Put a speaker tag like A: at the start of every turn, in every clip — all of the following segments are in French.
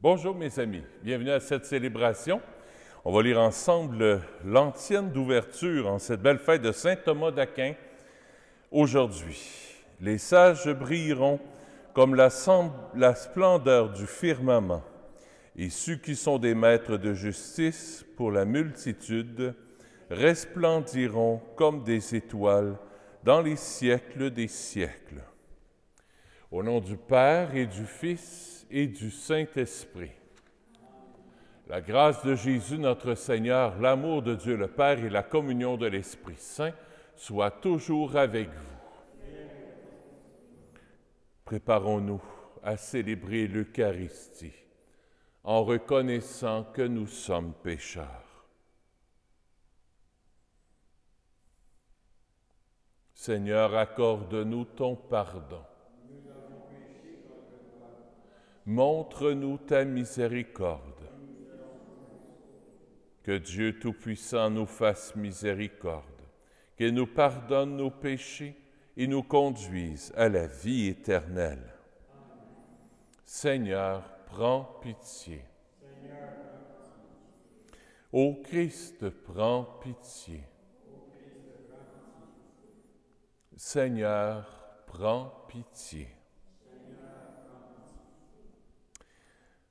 A: Bonjour mes amis, bienvenue à cette célébration. On va lire ensemble l'antienne d'ouverture en cette belle fête de Saint Thomas d'Aquin aujourd'hui. Les sages brilleront comme la splendeur du firmament, et ceux qui sont des maîtres de justice pour la multitude resplendiront comme des étoiles dans les siècles des siècles. Au nom du Père et du Fils et du Saint-Esprit. La grâce de Jésus notre Seigneur, l'amour de Dieu le Père et la communion de l'Esprit Saint soient toujours avec vous. Préparons-nous à célébrer l'Eucharistie en reconnaissant que nous sommes pécheurs. Seigneur, accorde-nous ton pardon. Montre-nous ta miséricorde. Que Dieu Tout-Puissant nous fasse miséricorde, qu'il nous pardonne nos péchés et nous conduise à la vie éternelle. Seigneur, prends pitié. Ô Christ, prends pitié. Seigneur, prends pitié.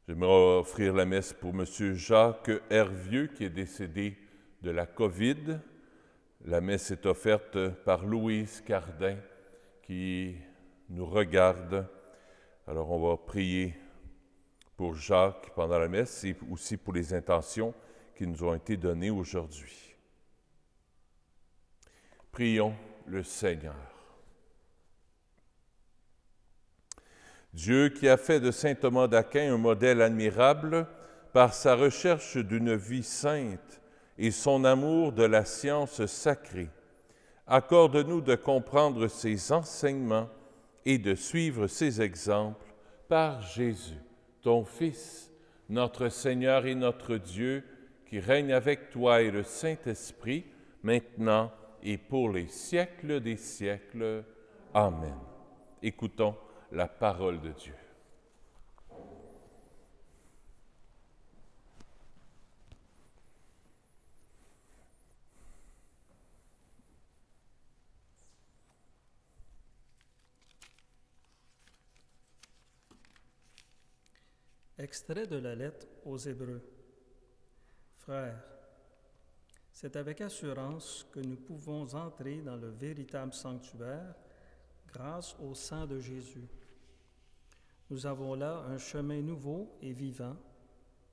A: J'aimerais offrir la messe pour M. Jacques Hervieux, qui est décédé de la COVID. La messe est offerte par Louise Cardin, qui nous regarde. Alors, on va prier pour Jacques pendant la messe et aussi pour les intentions qui nous ont été données aujourd'hui. Prions le Seigneur. Dieu qui a fait de saint Thomas d'Aquin un modèle admirable par sa recherche d'une vie sainte et son amour de la science sacrée, accorde-nous de comprendre ses enseignements et de suivre ses exemples par Jésus, ton Fils, notre Seigneur et notre Dieu, qui règne avec toi et le Saint-Esprit, maintenant et pour les siècles des siècles. Amen. Écoutons la parole de Dieu.
B: Extrait de la lettre aux Hébreux. Frères, c'est avec assurance que nous pouvons entrer dans le véritable sanctuaire grâce au sang de Jésus. Nous avons là un chemin nouveau et vivant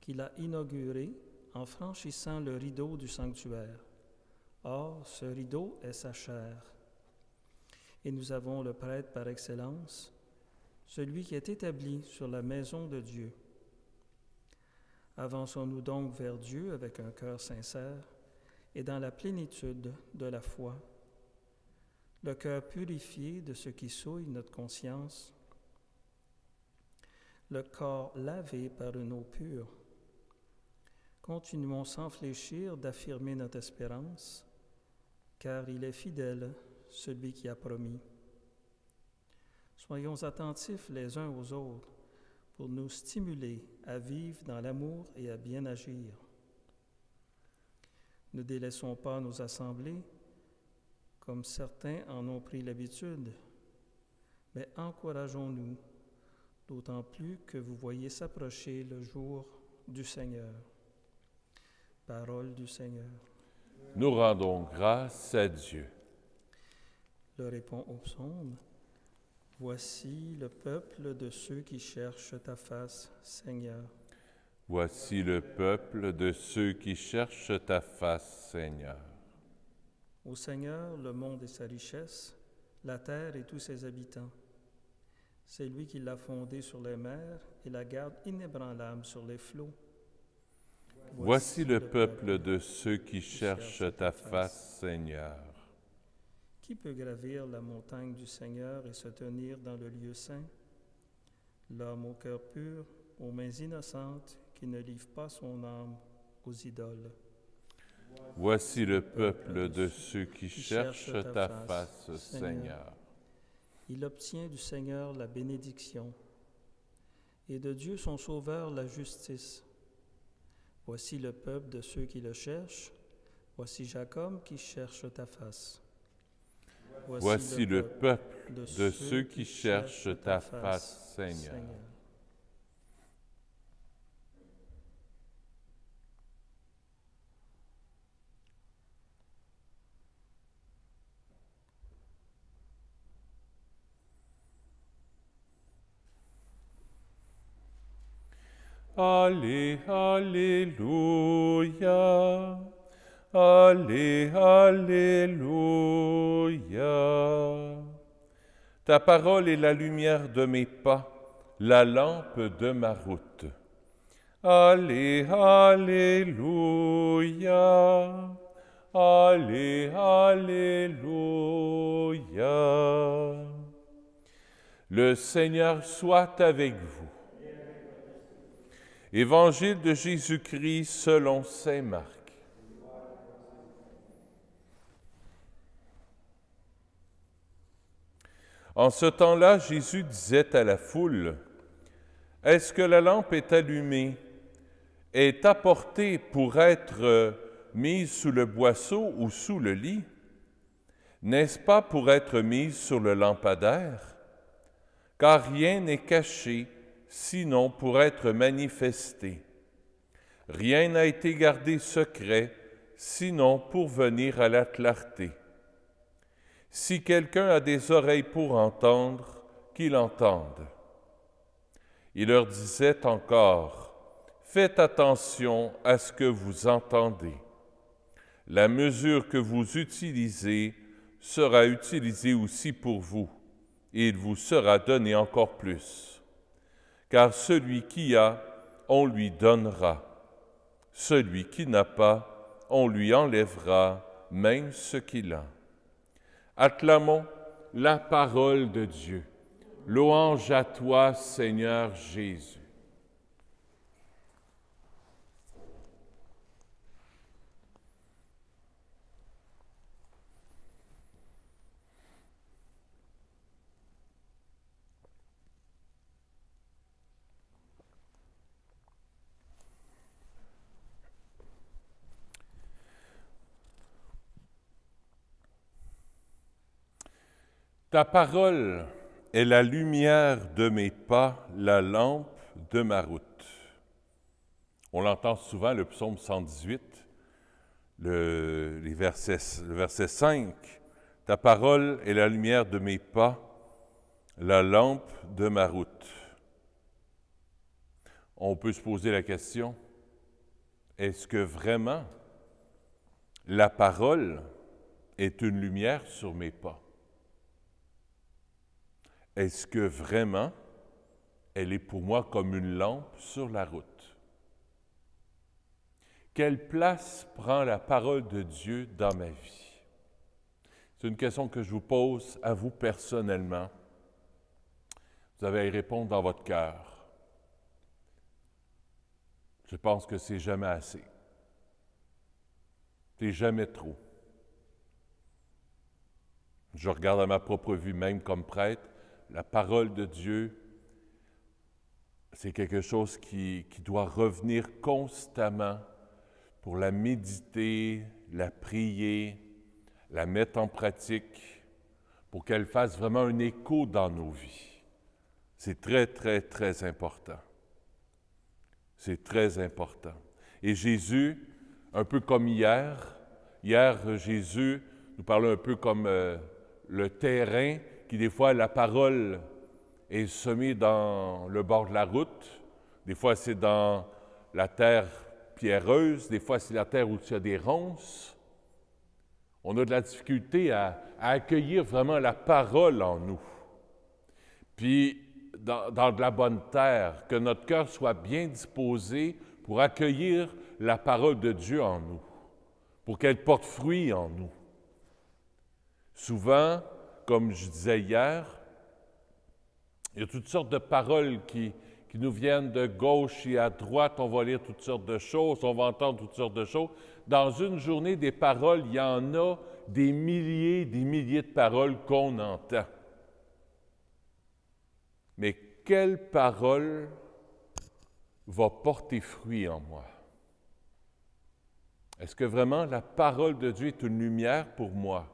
B: qu'il a inauguré en franchissant le rideau du sanctuaire. Or, ce rideau est sa chair. Et nous avons le prêtre par excellence, celui qui est établi sur la maison de Dieu. Avançons-nous donc vers Dieu avec un cœur sincère et dans la plénitude de la foi, le cœur purifié de ce qui souille notre conscience, le corps lavé par une eau pure. Continuons sans fléchir d'affirmer notre espérance, car il est fidèle, celui qui a promis. Soyons attentifs les uns aux autres pour nous stimuler à vivre dans l'amour et à bien agir. Ne délaissons pas nos assemblées, comme certains en ont pris l'habitude, mais encourageons-nous, d'autant plus que vous voyez s'approcher le jour du Seigneur. Parole du Seigneur.
A: Nous rendons grâce à Dieu.
B: Le répond au psaume. Voici le peuple de ceux qui cherchent ta face, Seigneur.
A: Voici le peuple de ceux qui cherchent ta face, Seigneur.
B: Au Seigneur, le monde et sa richesse, la terre et tous ses habitants. C'est lui qui l'a fondée sur les mers et la garde inébranlable sur les flots.
A: Voici le peuple de ceux qui cherchent ta face, Seigneur.
B: Qui peut gravir la montagne du Seigneur et se tenir dans le lieu saint? L'homme au cœur pur, aux mains innocentes, qui ne livre pas son âme aux idoles.
A: Voici le peuple de ceux qui cherchent ta face, Seigneur.
B: Il obtient du Seigneur la bénédiction et de Dieu son Sauveur la justice. Voici le peuple de ceux qui le cherchent, voici Jacob qui cherche ta face.
A: Voici le peuple de ceux qui cherchent ta face, Seigneur. Allez, alléluia. Allez, alléluia. Ta parole est la lumière de mes pas, la lampe de ma route. Allez, alléluia. Allez, alléluia. Le Seigneur soit avec vous. Évangile de Jésus-Christ selon saint Marc. En ce temps-là, Jésus disait à la foule, « Est-ce que la lampe est allumée, est apportée pour être mise sous le boisseau ou sous le lit? N'est-ce pas pour être mise sur le lampadaire? Car rien n'est caché, sinon pour être manifesté. Rien n'a été gardé secret, sinon pour venir à la clarté. Si quelqu'un a des oreilles pour entendre, qu'il entende. » Il leur disait encore, « Faites attention à ce que vous entendez. La mesure que vous utilisez sera utilisée aussi pour vous, et il vous sera donné encore plus. Car celui qui a, on lui donnera. Celui qui n'a pas, on lui enlèvera même ce qu'il a. » Acclamons la parole de Dieu. Louange à toi, Seigneur Jésus. Ta parole est la lumière de mes pas, la lampe de ma route. On l'entend souvent, le psaume 118, le verset 5. Ta parole est la lumière de mes pas, la lampe de ma route. On peut se poser la question, est-ce que vraiment la parole est une lumière sur mes pas? Est-ce que vraiment, elle est pour moi comme une lampe sur la route? Quelle place prend la parole de Dieu dans ma vie? C'est une question que je vous pose à vous personnellement. Vous avez à y répondre dans votre cœur. Je pense que c'est jamais assez. C'est jamais trop. Je regarde à ma propre vie, même comme prêtre, la parole de Dieu, c'est quelque chose qui doit revenir constamment pour la méditer, la prier, la mettre en pratique, pour qu'elle fasse vraiment un écho dans nos vies. C'est très, très, très important. C'est très important. Et Jésus, un peu comme hier, Jésus nous parlait un peu comme le terrain qui, des fois, la parole est semée dans le bord de la route. Des fois, c'est dans la terre pierreuse. Des fois, c'est la terre où il y a des ronces. On a de la difficulté à accueillir vraiment la parole en nous. Puis, dans de la bonne terre, que notre cœur soit bien disposé pour accueillir la parole de Dieu en nous, pour qu'elle porte fruit en nous. Souvent, comme je disais hier, il y a toutes sortes de paroles qui nous viennent de gauche et à droite. On va lire toutes sortes de choses, on va entendre toutes sortes de choses. Dans une journée, des paroles, il y en a des milliers de paroles qu'on entend. Mais quelle parole va porter fruit en moi? Est-ce que vraiment la parole de Dieu est une lumière pour moi?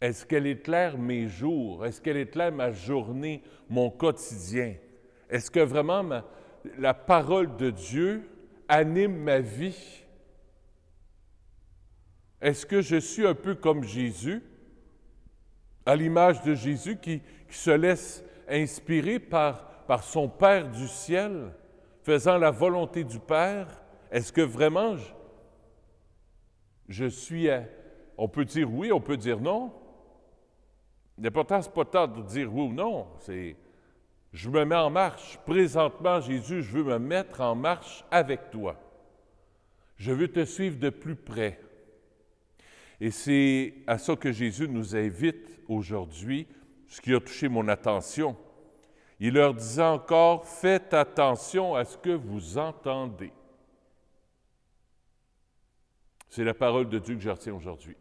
A: Est-ce qu'elle éclaire mes jours? Est-ce qu'elle éclaire ma journée, mon quotidien? Est-ce que vraiment la parole de Dieu anime ma vie? Est-ce que je suis un peu comme Jésus, à l'image de Jésus qui se laisse inspirer par son Père du ciel, faisant la volonté du Père? Est-ce que vraiment je suis... On peut dire oui, on peut dire non. L'important, ce n'est pas tant de dire oui ou non, c'est je me mets en marche. Présentement, Jésus, je veux me mettre en marche avec toi. Je veux te suivre de plus près. Et c'est à ça que Jésus nous invite aujourd'hui, ce qui a touché mon attention. Il leur disait encore, faites attention à ce que vous entendez. C'est la parole de Dieu que je retiens aujourd'hui.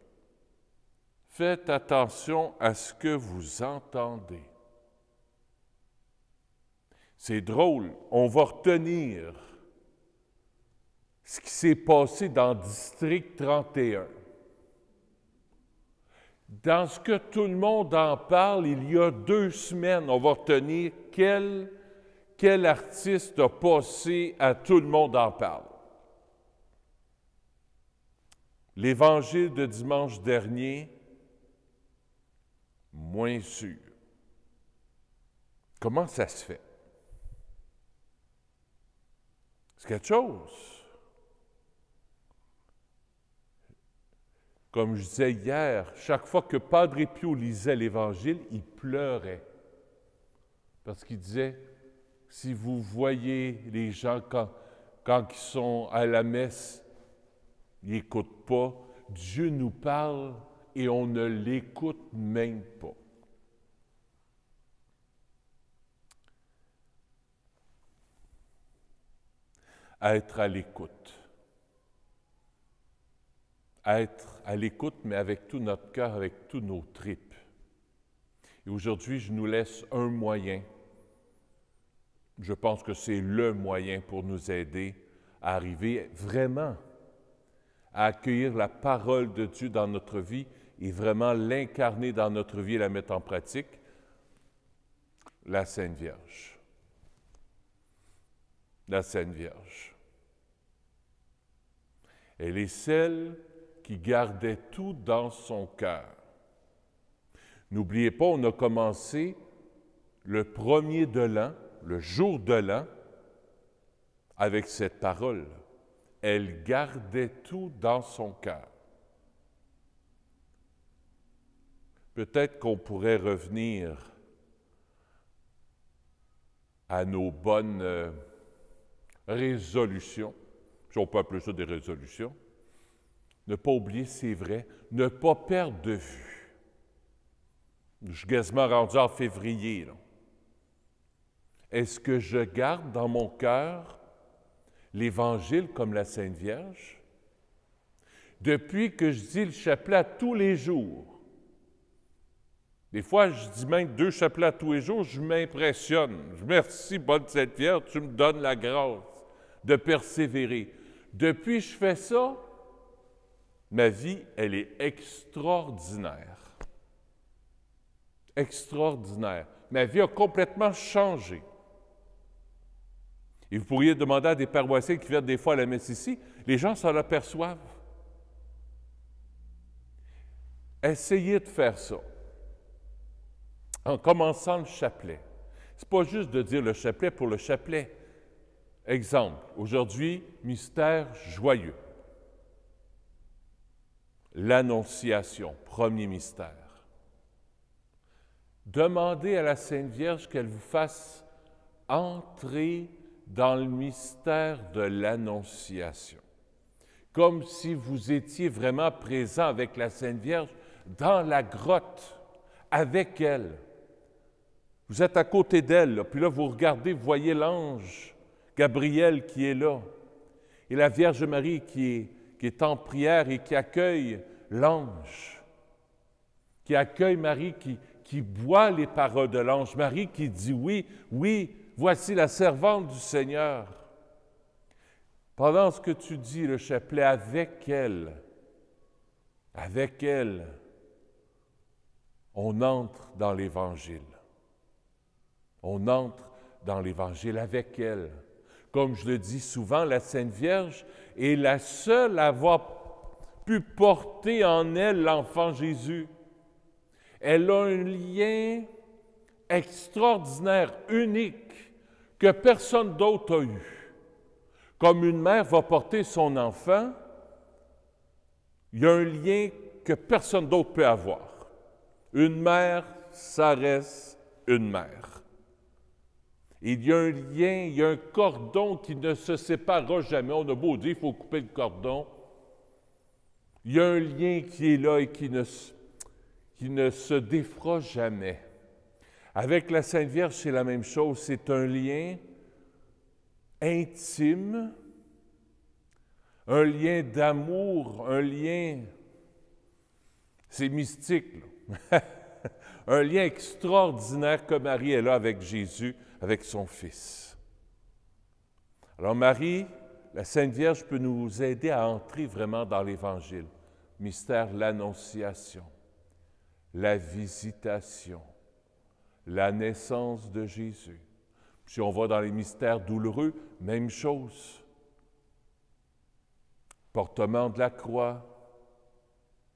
A: Faites attention à ce que vous entendez. C'est drôle, on va retenir ce qui s'est passé dans District 31. Dans ce que tout le monde en parle, il y a 2 semaines, on va retenir quel artiste a passé à tout le monde en parle. L'Évangile de dimanche dernier, moins sûr. Comment ça se fait? C'est quelque chose. Comme je disais hier, chaque fois que Padre Pio lisait l'Évangile, il pleurait. Parce qu'il disait, si vous voyez les gens quand ils sont à la messe, ils n'écoutent pas, Dieu nous parle et on ne l'écoute même pas. Être à l'écoute. Être à l'écoute, mais avec tout notre cœur, avec tous nos tripes. Et aujourd'hui, je nous laisse un moyen. Je pense que c'est le moyen pour nous aider à arriver vraiment à accueillir la parole de Dieu dans notre vie et vraiment l'incarner dans notre vie et la mettre en pratique, la Sainte Vierge. La Sainte Vierge. Elle est celle qui gardait tout dans son cœur. N'oubliez pas, on a commencé le 1er de l'an, le jour de l'an, avec cette parole. Elle gardait tout dans son cœur. Peut-être qu'on pourrait revenir à nos bonnes résolutions, si on peut appeler ça des résolutions. Ne pas oublier, c'est vrai, ne pas perdre de vue. Je suis quasiment rendu en février, là. Est-ce que je garde dans mon cœur l'Évangile comme la Sainte Vierge? Depuis que je dis le chapelet tous les jours, des fois je dis même 2 chapelets tous les jours, je m'impressionne. Je merci, bonne Sainte Vierge, tu me donnes la grâce de persévérer. Depuis que je fais ça, ma vie, elle est extraordinaire. Extraordinaire. Ma vie a complètement changé. Et vous pourriez demander à des paroissiens qui viennent des fois à la messe ici, les gens s'en aperçoivent. Essayez de faire ça. En commençant le chapelet. Ce n'est pas juste de dire le chapelet pour le chapelet. Exemple, aujourd'hui, mystère joyeux. L'Annonciation, premier mystère. Demandez à la Sainte Vierge qu'elle vous fasse entrer dans le mystère de l'Annonciation. Comme si vous étiez vraiment présent avec la Sainte Vierge dans la grotte, avec elle. Vous êtes à côté d'elle, puis là, vous regardez, vous voyez l'ange Gabriel qui est là, et la Vierge Marie qui est en prière et qui accueille l'ange, qui accueille Marie, qui boit les paroles de l'ange. Marie qui dit « Oui, oui, voici la servante du Seigneur. Pendant ce que tu dis le chapelet avec elle, on entre dans l'Évangile. On entre dans l'Évangile avec elle. Comme je le dis souvent, la Sainte Vierge est la seule à avoir pu porter en elle l'enfant Jésus. Elle a un lien extraordinaire, unique, que personne d'autre a eu. Comme une mère va porter son enfant, il y a un lien que personne d'autre peut avoir. Une mère, ça reste une mère. Il y a un lien, il y a un cordon qui ne se séparera jamais. On a beau dire, il faut couper le cordon. Il y a un lien qui est là et qui ne se défera jamais. Avec la Sainte Vierge, c'est la même chose. C'est un lien intime, un lien d'amour, un lien, c'est mystique, là. Un lien extraordinaire que Marie est là avec Jésus, avec son Fils. Alors Marie, la Sainte Vierge peut nous aider à entrer vraiment dans l'Évangile. Mystère, l'Annonciation, la Visitation, la naissance de Jésus. Si on va dans les mystères douloureux, même chose. Portement de la croix,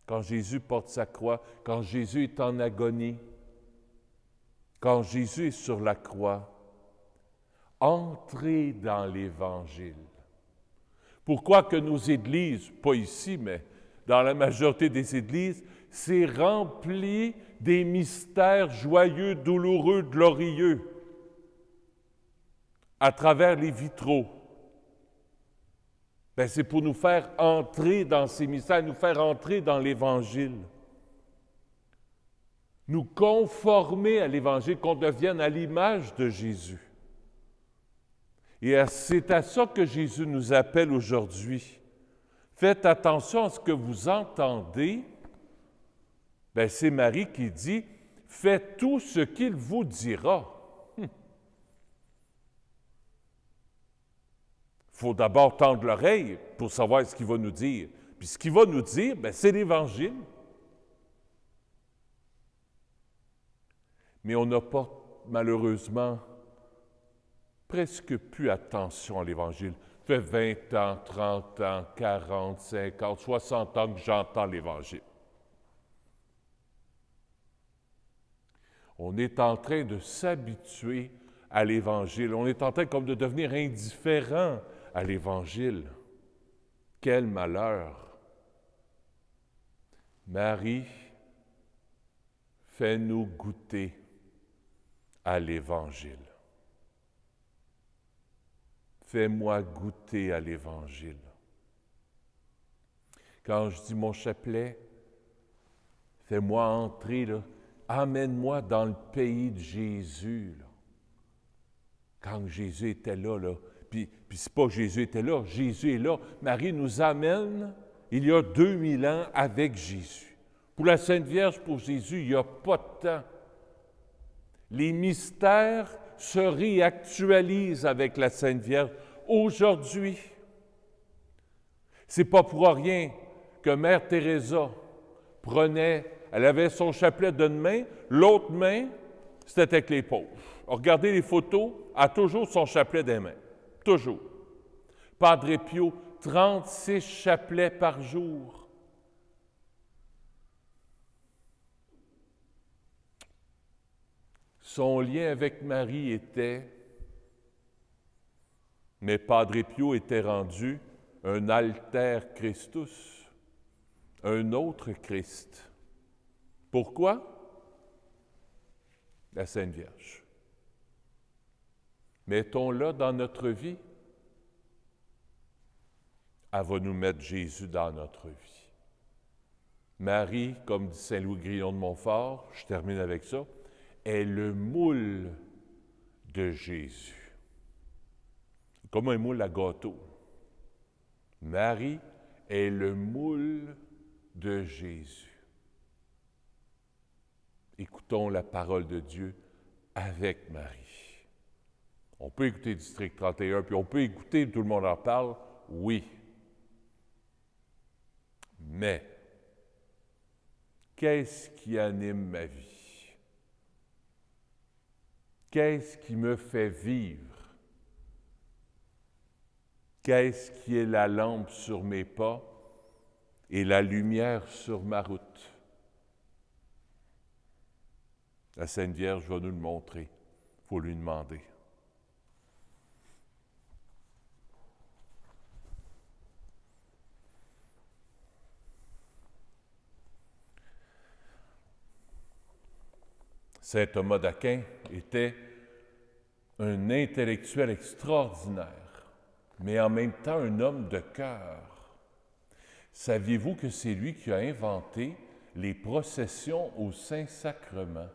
A: quand Jésus porte sa croix, quand Jésus est en agonie, quand Jésus est sur la croix, entrez dans l'Évangile. Pourquoi que nos églises, pas ici, mais dans la majorité des églises, c'est rempli des mystères joyeux, douloureux, glorieux, à travers les vitraux. Bien, c'est pour nous faire entrer dans ces mystères, nous faire entrer dans l'Évangile. Nous conformer à l'Évangile, qu'on devienne à l'image de Jésus. Et c'est à ça que Jésus nous appelle aujourd'hui. Faites attention à ce que vous entendez. Bien, c'est Marie qui dit, « Faites tout ce qu'il vous dira. » Il faut d'abord tendre l'oreille pour savoir ce qu'il va nous dire. Puis ce qu'il va nous dire, bien, c'est l'Évangile. Mais on n'a pas, malheureusement, presque plus attention à l'Évangile. Ça fait 20 ans, 30 ans, 40, 50, 60 ans que j'entends l'Évangile. On est en train de s'habituer à l'Évangile. On est en train comme de devenir indifférent à l'Évangile. Quel malheur! Marie, fais-nous goûter à l'Évangile. Fais-moi goûter à l'Évangile. Quand je dis mon chapelet, fais-moi entrer, là, amène-moi dans le pays de Jésus. Là. Quand Jésus était là, puis c'est pas que Jésus était là, Jésus est là. Marie nous amène, il y a 2000 ans, avec Jésus. Pour la Sainte Vierge, pour Jésus, il n'y a pas de temps. Les mystères se réactualisent avec la Sainte Vierge aujourd'hui. C'est pas pour rien que Mère Teresa prenait, elle avait son chapelet d'une main, l'autre main, c'était avec les pauvres. Regardez les photos, elle a toujours son chapelet des mains. Toujours. Padre Pio, 36 chapelets par jour. Son lien avec Marie était, mais Padre Pio était rendu un alter Christus, un autre Christ. Pourquoi? La Sainte Vierge. Mettons-la dans notre vie. Elle va nous mettre Jésus dans notre vie. Marie, comme dit Saint Louis Grillon de Montfort, je termine avec ça, est le moule de Jésus. Comme un moule à gâteau. Marie est le moule de Jésus. Écoutons la parole de Dieu avec Marie. On peut écouter District 31, puis on peut écouter Tout le monde en parle, oui. Mais, qu'est-ce qui anime ma vie? Qu'est-ce qui me fait vivre? Qu'est-ce qui est la lampe sur mes pas et la lumière sur ma route? La Sainte Vierge va nous le montrer. Il faut lui demander. Saint Thomas d'Aquin était un intellectuel extraordinaire, mais en même temps un homme de cœur. Saviez-vous que c'est lui qui a inventé les processions au Saint-Sacrement?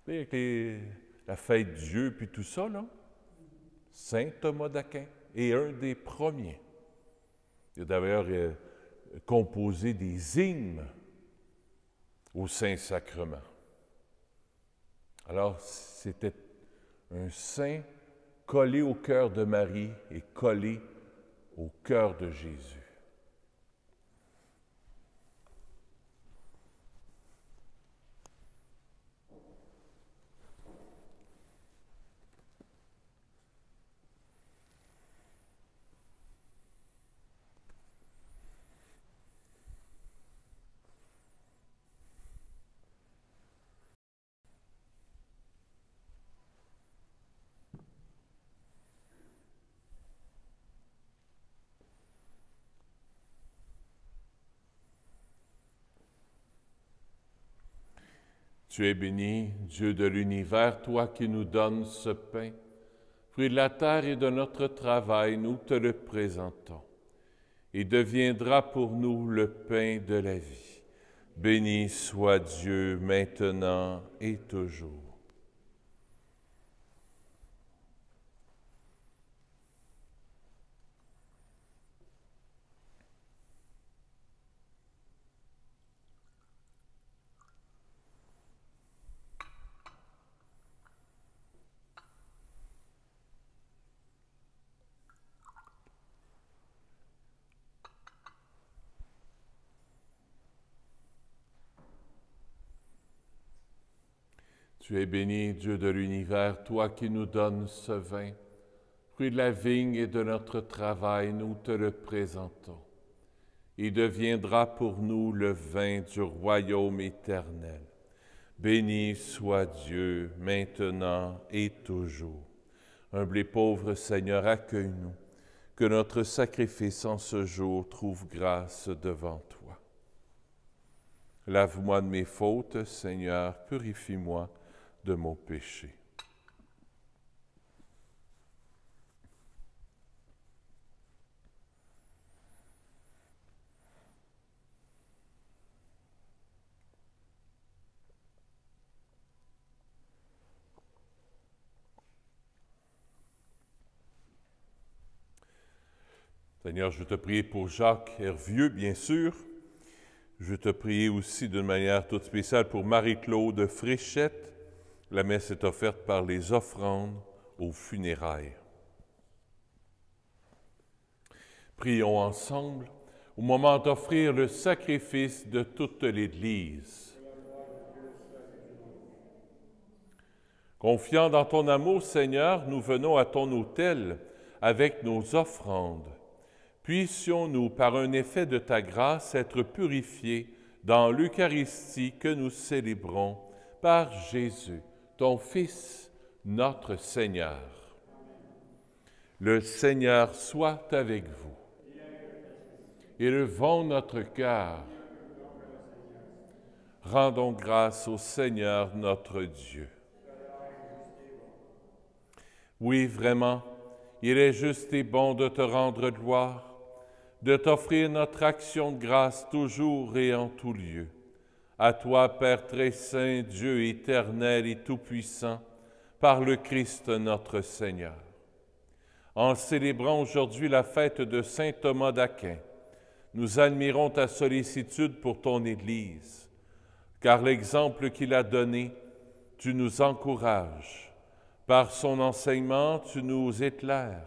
A: Avec la fête de Dieu puis tout ça, là. Saint Thomas d'Aquin est un des premiers. Il a d'ailleurs composé des hymnes au Saint-Sacrement. Alors, c'était un saint collé au cœur de Marie et collé au cœur de Jésus. Tu es béni, Dieu de l'univers, toi qui nous donnes ce pain. Fruit de la terre et de notre travail, nous te le présentons. Il deviendra pour nous le pain de la vie. Béni soit Dieu maintenant et toujours. Tu es béni, Dieu de l'univers, toi qui nous donnes ce vin. Fruit de la vigne et de notre travail, nous te le présentons. Il deviendra pour nous le vin du royaume éternel. Béni soit Dieu, maintenant et toujours. Humble et pauvre Seigneur, accueille-nous, que notre sacrifice en ce jour trouve grâce devant toi. Lave-moi de mes fautes, Seigneur, purifie-moi de mon péché. Seigneur, je te prie pour Jacques Hervieux, bien sûr. Je te prie aussi d'une manière toute spéciale pour Marie-Claude Fréchette. La messe est offerte par les offrandes aux funérailles. Prions ensemble au moment d'offrir le sacrifice de toute l'Église. Confiant dans ton amour, Seigneur, nous venons à ton autel avec nos offrandes. Puissions-nous, par un effet de ta grâce, être purifiés dans l'Eucharistie que nous célébrons par Jésus, ton Fils, notre Seigneur. Le Seigneur soit avec vous. Élevons notre cœur. Rendons grâce au Seigneur notre Dieu. Oui, vraiment, il est juste et bon de te rendre gloire, de t'offrir notre action de grâce toujours et en tout lieu. À toi, Père très saint, Dieu éternel et tout-puissant, par le Christ notre Seigneur. En célébrant aujourd'hui la fête de saint Thomas d'Aquin, nous admirons ta sollicitude pour ton Église, car l'exemple qu'il a donné, tu nous encourages. Par son enseignement, tu nous éclaires.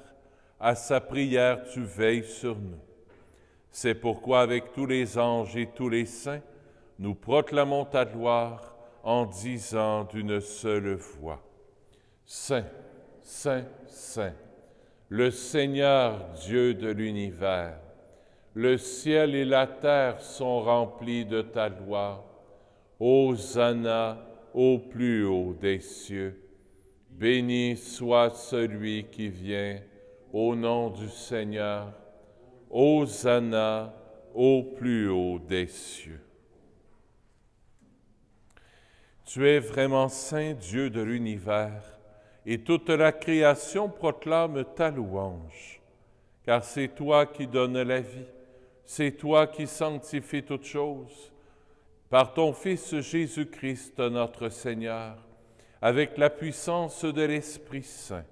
A: À sa prière, tu veilles sur nous. C'est pourquoi, avec tous les anges et tous les saints, nous proclamons ta gloire en disant d'une seule voix: Saint, Saint, Saint, le Seigneur Dieu de l'univers, le ciel et la terre sont remplis de ta gloire. Hosanna au plus haut des cieux. Béni soit celui qui vient au nom du Seigneur. Hosanna au plus haut des cieux. Tu es vraiment saint, Dieu de l'univers, et toute la création proclame ta louange. Car c'est toi qui donnes la vie, c'est toi qui sanctifies toutes choses. Par ton Fils Jésus-Christ, notre Seigneur, avec la puissance de l'Esprit Saint.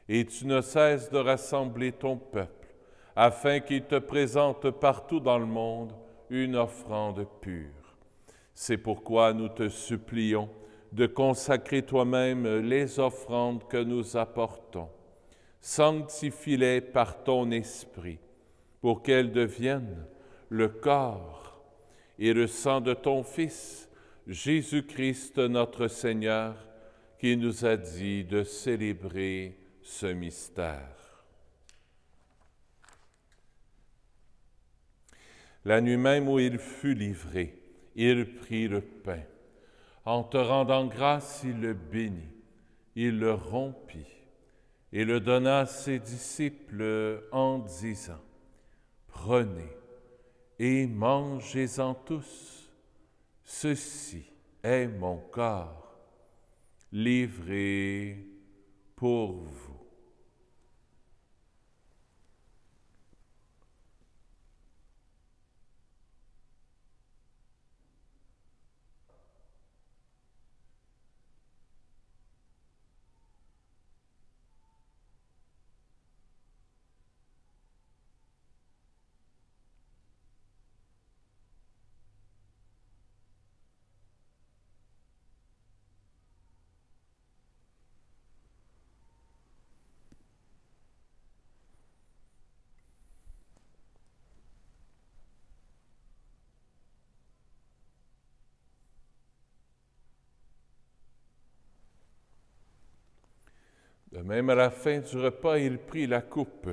A: Et tu ne cesses de rassembler ton peuple, afin qu'il te présente partout dans le monde une offrande pure. C'est pourquoi nous te supplions de consacrer toi-même les offrandes que nous apportons. Sanctifie-les par ton Esprit, pour qu'elles deviennent le corps et le sang de ton Fils, Jésus-Christ notre Seigneur, qui nous a dit de célébrer ce mystère. La nuit même où il fut livré, il prit le pain. En te rendant grâce, il le bénit, il le rompit et le donna à ses disciples en disant: Prenez et mangez-en tous, ceci est mon corps, livré pour vous. De même, à la fin du repas, il prit la coupe.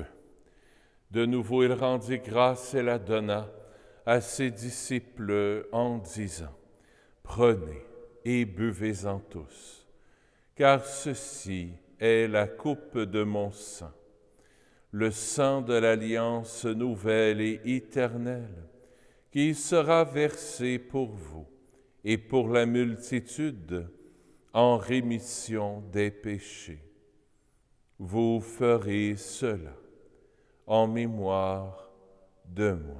A: De nouveau, il rendit grâce et la donna à ses disciples en disant: Prenez et buvez-en tous, car ceci est la coupe de mon sang, le sang de l'alliance nouvelle et éternelle, qui sera versé pour vous et pour la multitude en rémission des péchés. Vous ferez cela en mémoire de moi.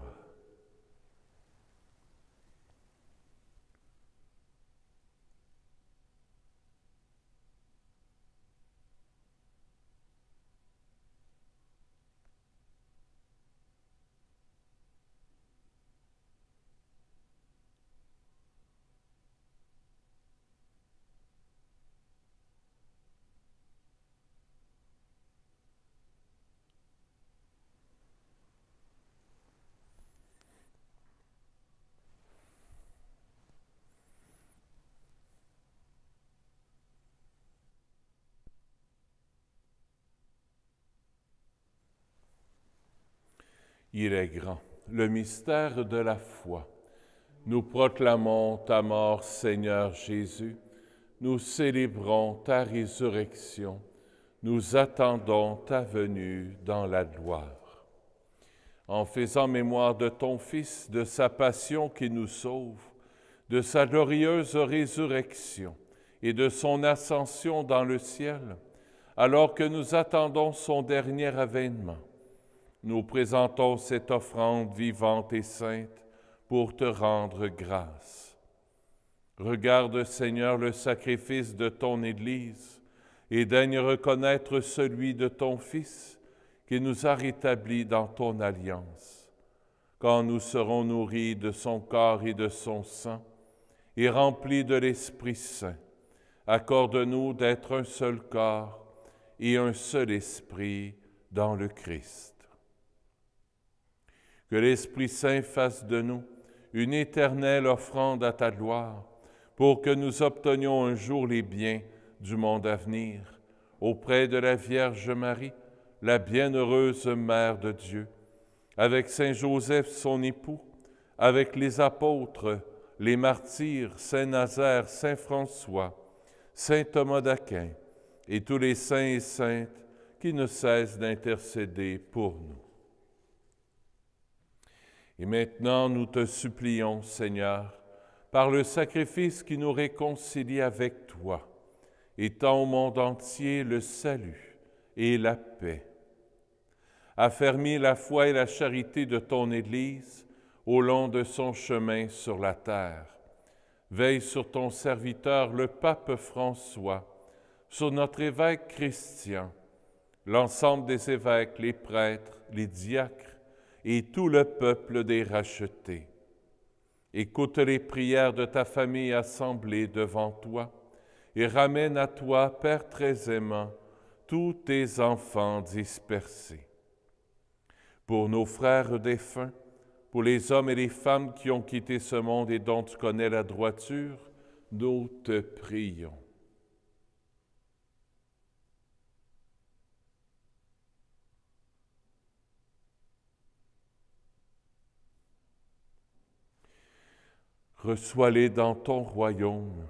A: Il est grand, le mystère de la foi. Nous proclamons ta mort, Seigneur Jésus. Nous célébrons ta résurrection. Nous attendons ta venue dans la gloire. En faisant mémoire de ton Fils, de sa passion qui nous sauve, de sa glorieuse résurrection et de son ascension dans le ciel, alors que nous attendons son dernier avènement, nous présentons cette offrande vivante et sainte pour te rendre grâce. Regarde, Seigneur, le sacrifice de ton Église et daigne reconnaître celui de ton Fils qui nous a rétablis dans ton alliance. Quand nous serons nourris de son corps et de son sang et remplis de l'Esprit Saint, accorde-nous d'être un seul corps et un seul esprit dans le Christ. Que l'Esprit Saint fasse de nous une éternelle offrande à ta gloire, pour que nous obtenions un jour les biens du monde à venir, auprès de la Vierge Marie, la bienheureuse Mère de Dieu, avec Saint Joseph, son époux, avec les apôtres, les martyrs, Saint Nazaire, Saint François, Saint Thomas d'Aquin, et tous les saints et saintes qui ne cessent d'intercéder pour nous. Et maintenant, nous te supplions, Seigneur, par le sacrifice qui nous réconcilie avec toi, étends au monde entier le salut et la paix. Affermis la foi et la charité de ton Église au long de son chemin sur la terre. Veille sur ton serviteur, le pape François, sur notre évêque Christian, l'ensemble des évêques, les prêtres, les diacres, et tout le peuple des rachetés. Écoute les prières de ta famille assemblée devant toi et ramène à toi, Père très aimant, tous tes enfants dispersés. Pour nos frères défunts, pour les hommes et les femmes qui ont quitté ce monde et dont tu connais la droiture, nous te prions. Reçois-les dans ton royaume,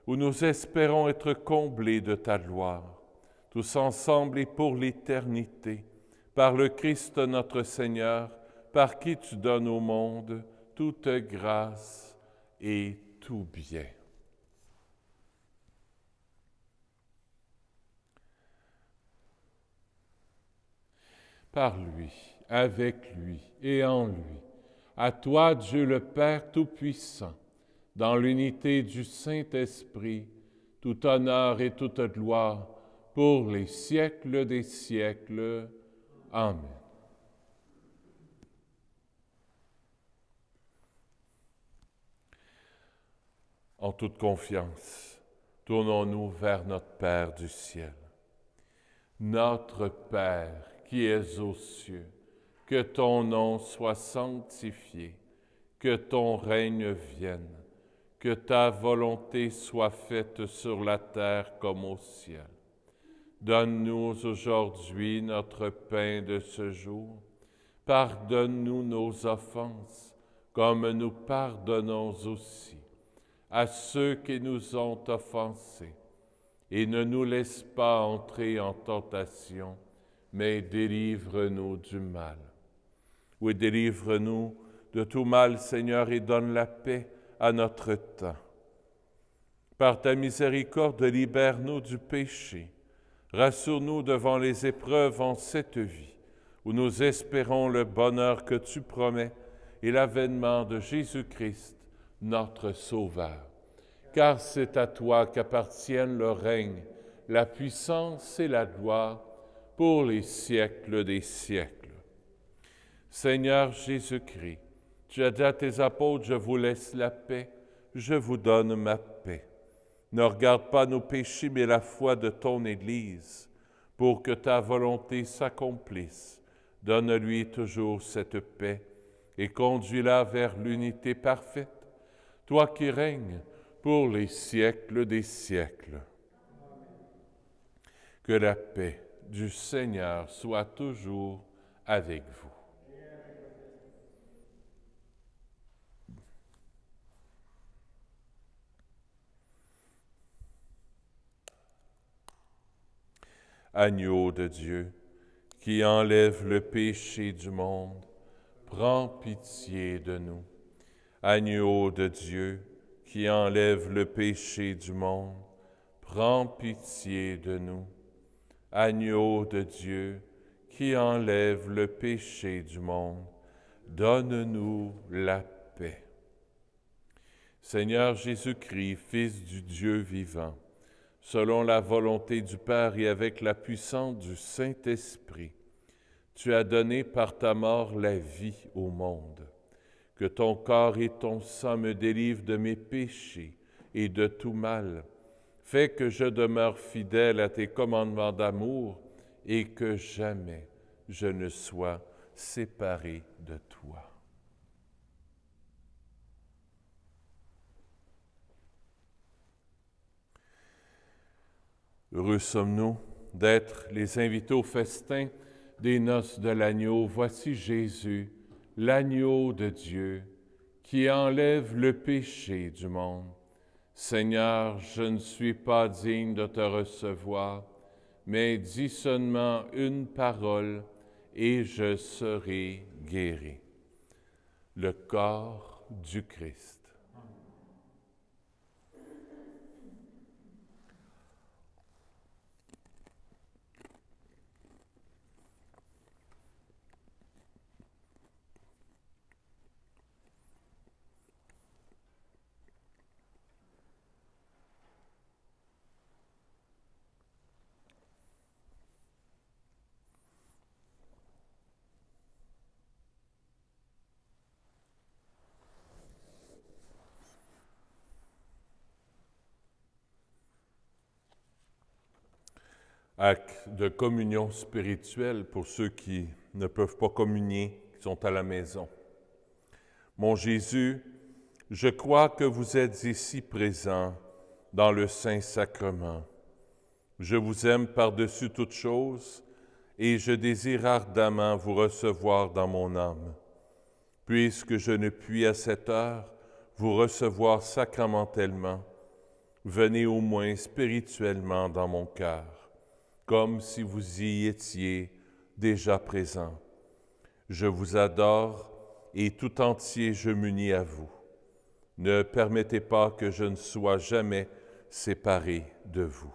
A: où nous espérons être comblés de ta gloire, tous ensemble et pour l'éternité, par le Christ notre Seigneur, par qui tu donnes au monde toute grâce et tout bien. Par lui, avec lui et en lui, à toi, Dieu le Père Tout-Puissant, dans l'unité du Saint-Esprit, tout honneur et toute gloire pour les siècles des siècles. Amen. En toute confiance, tournons-nous vers notre Père du ciel. Notre Père qui es aux cieux, que ton nom soit sanctifié, que ton règne vienne, que ta volonté soit faite sur la terre comme au ciel. Donne-nous aujourd'hui notre pain de ce jour. Pardonne-nous nos offenses, comme nous pardonnons aussi à ceux qui nous ont offensés. Et ne nous laisse pas entrer en tentation, mais délivre-nous du mal. Oui, délivre-nous de tout mal, Seigneur, et donne la paix à notre temps. Par ta miséricorde, libère-nous du péché. Rassure-nous devant les épreuves en cette vie, où nous espérons le bonheur que tu promets et l'avènement de Jésus-Christ, notre Sauveur. Car c'est à toi qu'appartiennent le règne, la puissance et la gloire pour les siècles des siècles. Seigneur Jésus-Christ, tu as dit à tes apôtres, je vous laisse la paix, je vous donne ma paix. Ne regarde pas nos péchés, mais la foi de ton Église, pour que ta volonté s'accomplisse. Donne-lui toujours cette paix et conduis-la vers l'unité parfaite, toi qui règnes pour les siècles des siècles. Que la paix du Seigneur soit toujours avec vous. Agneau de Dieu, qui enlève le péché du monde, prends pitié de nous. Agneau de Dieu, qui enlève le péché du monde, prends pitié de nous. Agneau de Dieu, qui enlève le péché du monde, donne-nous la paix. Seigneur Jésus-Christ, Fils du Dieu vivant, selon la volonté du Père et avec la puissance du Saint-Esprit, tu as donné par ta mort la vie au monde. Que ton corps et ton sang me délivrent de mes péchés et de tout mal. Fais que je demeure fidèle à tes commandements d'amour et que jamais je ne sois séparé de toi. Heureux sommes-nous d'être les invités au festin des noces de l'agneau. Voici Jésus, l'agneau de Dieu, qui enlève le péché du monde. Seigneur, je ne suis pas digne de te recevoir, mais dis seulement une parole et je serai guéri. Le corps du Christ. Acte de communion spirituelle pour ceux qui ne peuvent pas communier, qui sont à la maison. Mon Jésus, je crois que vous êtes ici présent dans le Saint-Sacrement. Je vous aime par-dessus toute chose et je désire ardemment vous recevoir dans mon âme. Puisque je ne puis à cette heure vous recevoir sacramentellement, venez au moins spirituellement dans mon cœur, comme si vous y étiez déjà présent. Je vous adore et tout entier je m'unis à vous. Ne permettez pas que je ne sois jamais séparé de vous.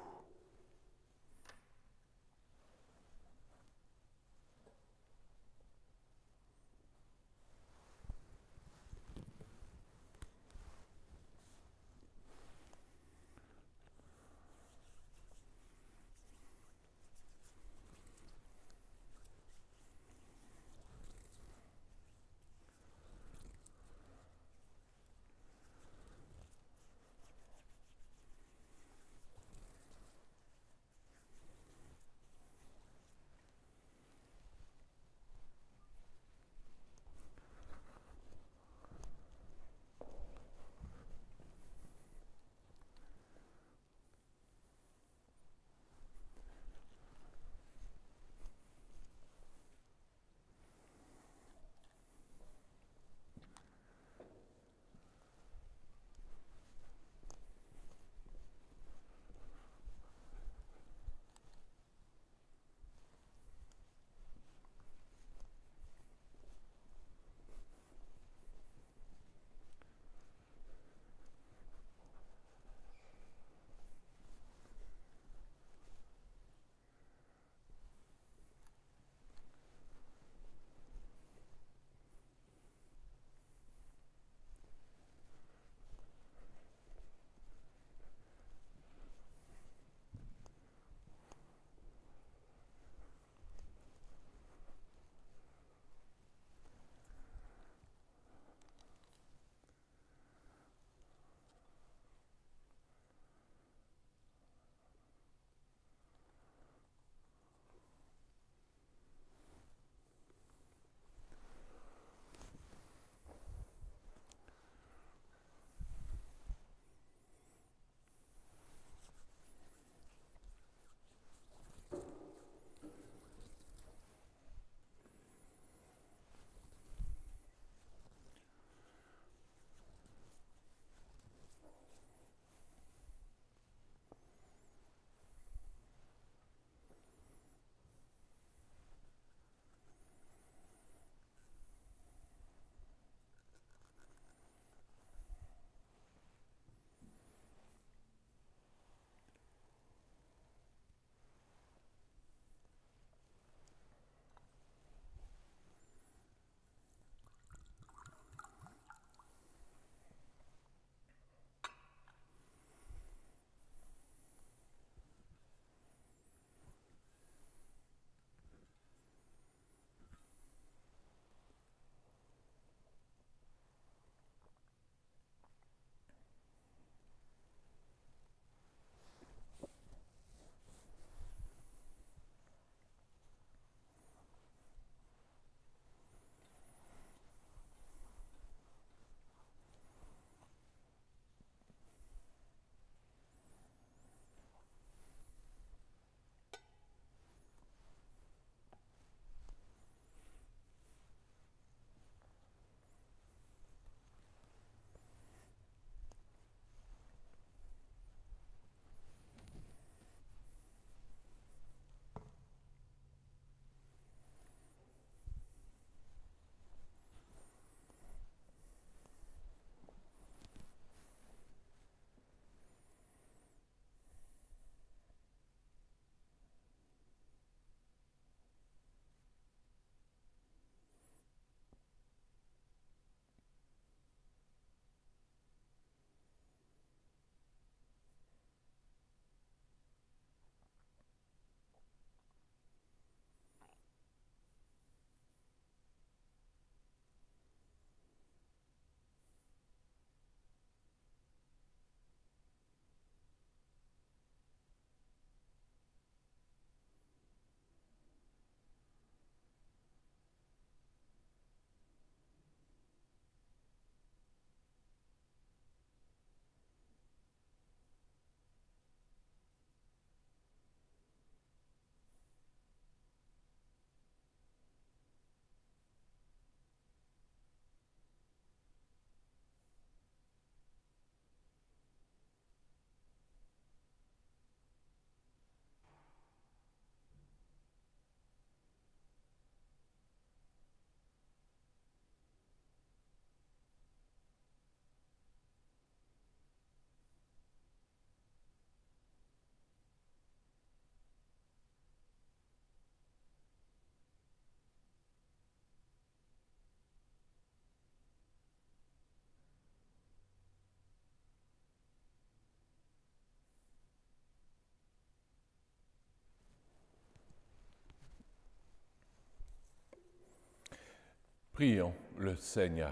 A: Prions le Seigneur.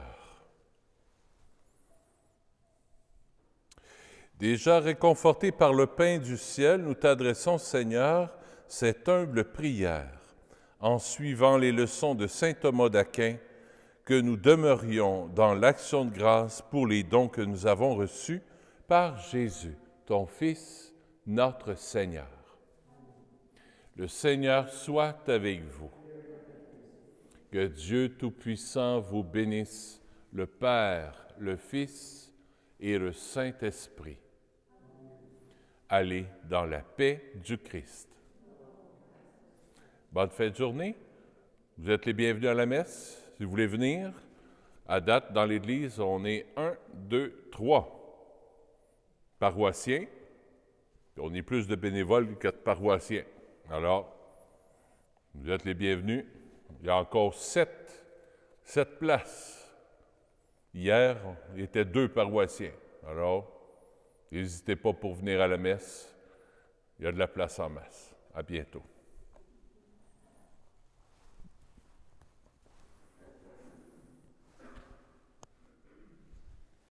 A: Déjà réconfortés par le pain du ciel, nous t'adressons, Seigneur, cette humble prière, en suivant les leçons de saint Thomas d'Aquin, que nous demeurions dans l'action de grâce pour les dons que nous avons reçus par Jésus, ton Fils, notre Seigneur. Le Seigneur soit avec vous. Que Dieu Tout-Puissant vous bénisse, le Père, le Fils et le Saint-Esprit. Allez dans la paix du Christ. Bonne fin de journée. Vous êtes les bienvenus à la messe. Si vous voulez venir, à date, dans l'Église, on est 1, 2, 3 paroissiens. On est plus de bénévoles que de paroissiens. Alors, vous êtes les bienvenus. Il y a encore 7 places. Hier, il y était 2 paroissiens. Alors, n'hésitez pas pour venir à la messe. Il y a de la place en masse. À bientôt.